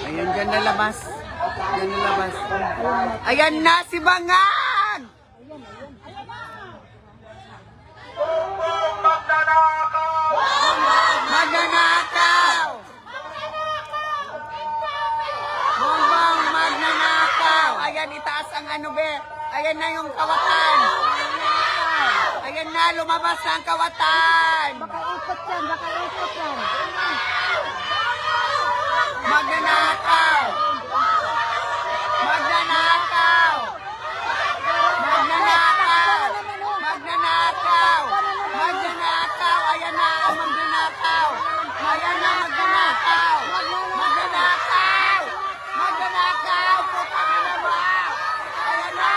Ayan, dyan nalabas. Dyan nalabas. Ayan na si Bangag! Magnanakaw! Bongbong magnanakaw! Ayan, itaas ang ano be. Ayan na yung kawatan. Ayan na, lumabas na ang kawatan. Baka ikot yan, baka ikot yan. Magnanakaw! Magnanakaw! Magnanakaw! Magnanakaw! Magnanakaw! Ayan na ang magnanakaw! Ayan na magnanakaw! Magnanakaw! Magnanakaw! Putang ina mo! Ayan na!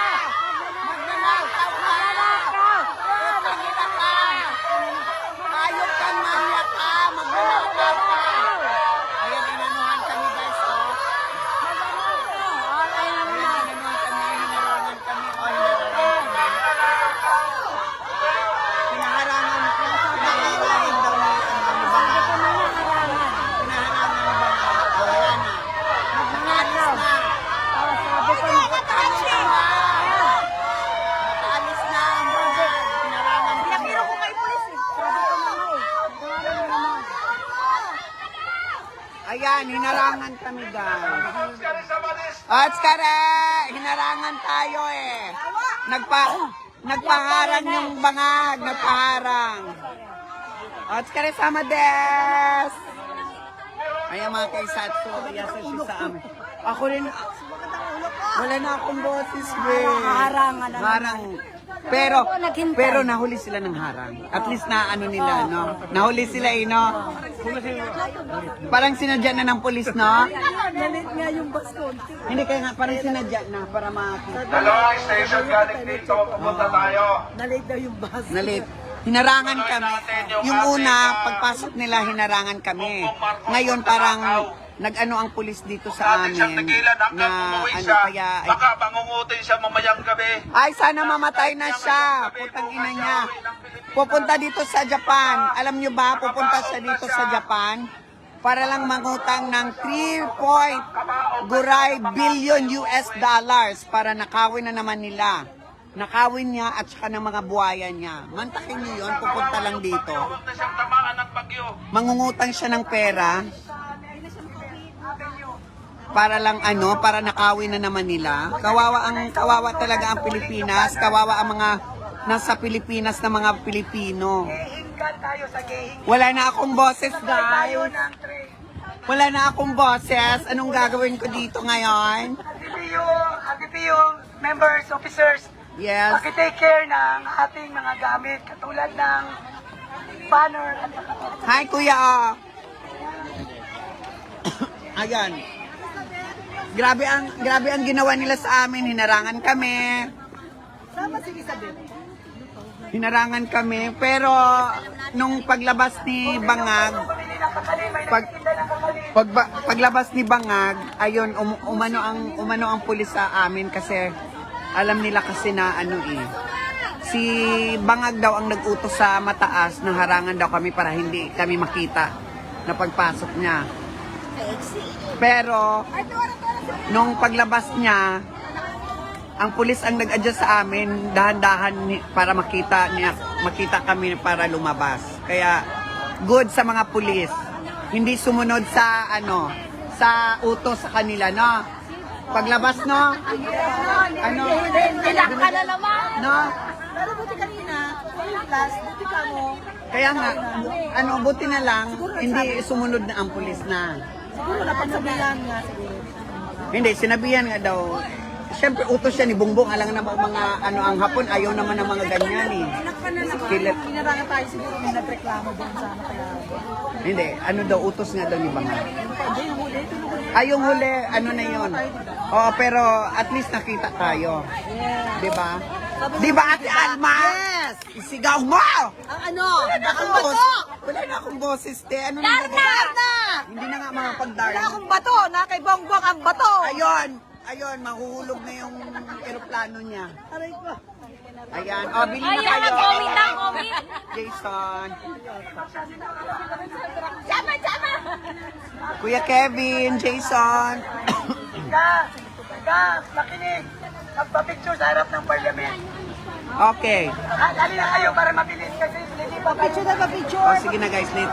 Magnanakaw ka! Putang ina ka! Ayok kang manyak ka! Magnanakaw ka! Ayan, inanuhan kami guys, oh. Ayan, inanuhan kami, hinarangan kami, oh, hinarangan kami. Hinaharangan daw ni Bangag. Hinaharangan ni Bangag. Oh, ayan na. Nakaalis na. Nakaalis na. Nakaalis na ang Bangag. Hinarangan kami. Pinakiro ko kay pulis eh. Sabi ko na nga eh. Ayan, hinarangan kami guys. Atskare! Hinarangan tayo eh. Nagpaharang yung Bangag. Nagpaharang. Atskare sama des! Ayan mga kaisatso. Iyasan siya sa amin. Ako rin. Wala na akong boses, be. Harangan na. Harang. Pero nahuli sila ng harang. At least na ano nila, no? Nahuli sila eh, no? Parang sinadya na ng pulis, no? Nalit nga yung bus ko. Hindi kaya nga, parang sinadya na para makakita. Dalawang station galing dito, pumunta tayo. Nalit daw yung bus. Nalit. Hinarangan kami. Yung una, pagpasok nila, hinarangan kami. Ngayon, parang nag-ano ang pulis dito sa Dati siyang amin. tigilan hanggang umuwi ano, siya. kaya, Baka bangungutin siya mamayang gabi. ay, sana mamatay na siya. Putang ina niya. Pupunta dito sa Japan. Alam nyo ba, pupunta siya dito sa Japan para lang mangutang ng 3 billion US dollars para nakawin na naman nila. Nakawin niya at saka ng mga buhaya niya. Mantakin niyo yun, pupunta lang dito. Huwag na siyang tamaan ng bagyo. Mangungutang siya ng pera para lang ano, para nakawin na naman nila. Kawawa talaga ang Pilipinas, kawawa ang mga nasa Pilipinas na mga Pilipino. Wala na akong boses, guys. Wala na akong boses. Anong gagawin ko dito ngayon? ABPU members, officers, Yes. paki-take care ng ating mga gamit katulad ng banner at Hi, kuya. Ayan. Grabe ang ginawa nila sa amin. Hinarangan kami. Hinarangan kami. Pero nung paglabas ni Bangag, paglabas ni Bangag, ayun, umano ang pulis sa amin kasi alam nila kasi na ano eh. Si Bangag daw ang nag-utos sa mataas na harangan daw kami para hindi kami makita na pagpasok niya. Pero nung paglabas niya, ang pulis ang nag-adjust sa amin, dahan-dahan para makita kami para lumabas. Kaya good sa mga pulis. Hindi sumunod sa ano, sa utos sa kanila, no? Paglabas, no? Ano? Nilak ka na naman. No? Pero buti kanina, last, buti ka mo. Kaya nga, ano, buti na lang, hindi sumunod na ang pulis na. Siguro napagsabihan nga siguro. Hindi, sinabihan nga daw. Siyempre, utos siya ni Bongbong. Alang na mga, ano, ang Hapon, ayaw naman ng mga ganyan eh. Kilit. Pinarangan tayo siguro may nagreklamo doon sa ano kaya. Hindi, ano daw, utos nga daw ni Bangag. Hindi, yung huli, tulungan. Ay, yung huli, ano na yun? Oo, pero at least nakita tayo. Yeah. Diba? Diba, Ate Alma? Yes! Isigaw mo! Ang ano? Wala na akong boses. Wala na akong boses, te. Ano na? Darna! Hindi na nga mga pagdarn. Wala akong bato, na kay Bongbong ang bato. Ayun, mahuhulog na yung eroplano niya. Aray ko. Ayan, o, bili na kayo. comment na, comment. Jason. Sama, sama! Kuya Kevin, Jason. Makinig. Magpa-picture sa harap ng parliament. Okay. Dali na kayo para mabilis kasi hindi pa Picture na picture. O sige na guys, later.